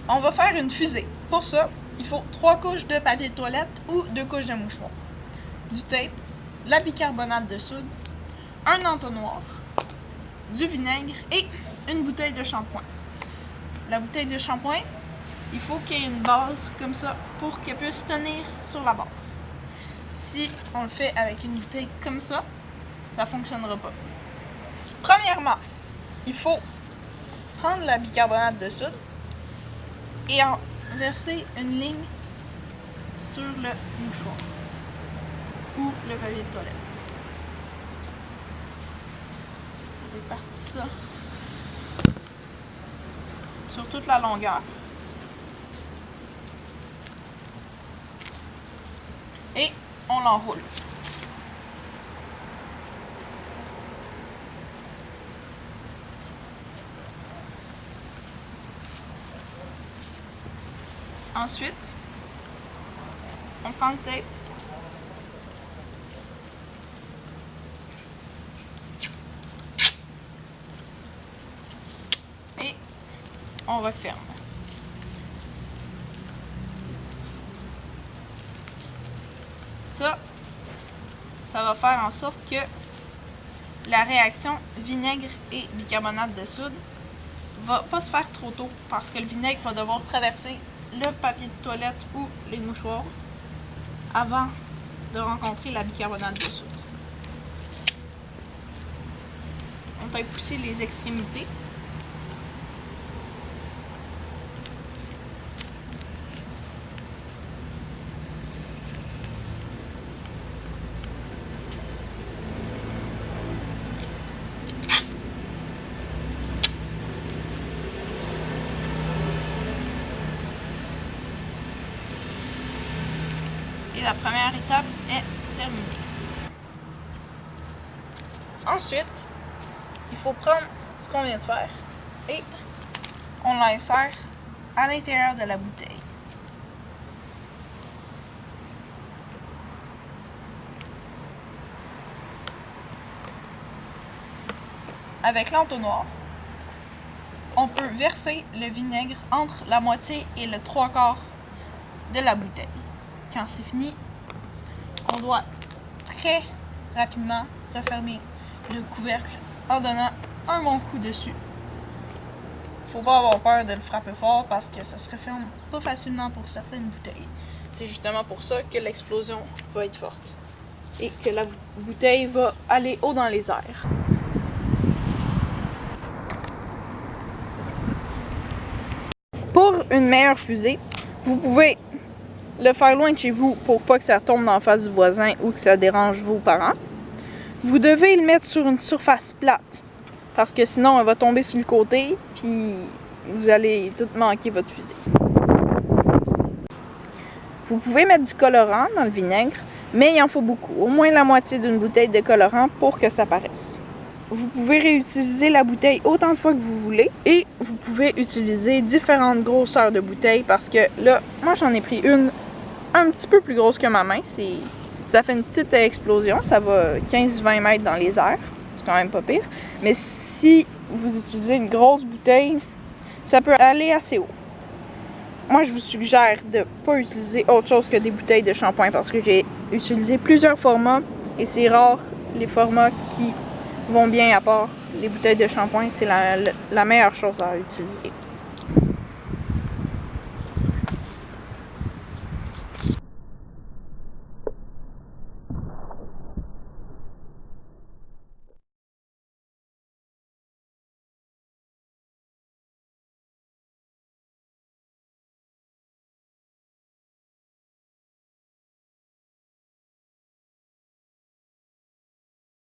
on va faire une fusée. Pour ça, il faut 3 couches de papier de toilette ou 2 couches de mouchoir, du tape, de la bicarbonate de soude, un entonnoir, du vinaigre et une bouteille de shampoing. La bouteille de shampoing, il faut qu'il y ait une base comme ça pour qu'elle puisse tenir sur la base. Si on le fait avec une bouteille comme ça ne fonctionnera pas. Premièrement, il faut prendre la bicarbonate de soude et en verser une ligne sur le mouchoir ou le papier de toilette. On répartit ça sur toute la longueur. Et on l'enroule. Ensuite, on prend le tape. Et on referme. Ça va faire en sorte que la réaction vinaigre et bicarbonate de soude va pas se faire trop tôt parce que le vinaigre va devoir traverser le papier de toilette ou les mouchoirs avant de rencontrer la bicarbonate de soude. On va pousser les extrémités. Et la première étape est terminée. Ensuite, il faut prendre ce qu'on vient de faire et on l'insère à l'intérieur de la bouteille. Avec l'entonnoir, on peut verser le vinaigre entre la moitié et le 3/4 de la bouteille. Quand c'est fini, on doit très rapidement refermer le couvercle en donnant un bon coup dessus. Faut pas avoir peur de le frapper fort parce que ça se referme pas facilement pour certaines bouteilles. C'est justement pour ça que l'explosion va être forte et que la bouteille va aller haut dans les airs. Pour une meilleure fusée, vous pouvez le faire loin de chez vous pour pas que ça tombe dans la face du voisin ou que ça dérange vos parents. Vous devez le mettre sur une surface plate parce que sinon elle va tomber sur le côté puis vous allez tout manquer votre fusée. Vous pouvez mettre du colorant dans le vinaigre, mais il en faut beaucoup, au moins la moitié d'une bouteille de colorant pour que ça paraisse. Vous pouvez réutiliser la bouteille autant de fois que vous voulez et vous pouvez utiliser différentes grosseurs de bouteilles parce que là, moi j'en ai pris une un petit peu plus grosse que ma main. Ça fait une petite explosion, ça va 15-20 mètres dans les airs, c'est quand même pas pire. Mais si vous utilisez une grosse bouteille, ça peut aller assez haut. Moi, je vous suggère de ne pas utiliser autre chose que des bouteilles de shampoing parce que j'ai utilisé plusieurs formats et c'est rare les formats qui vont bien à part les bouteilles de shampoing, c'est la meilleure chose à utiliser.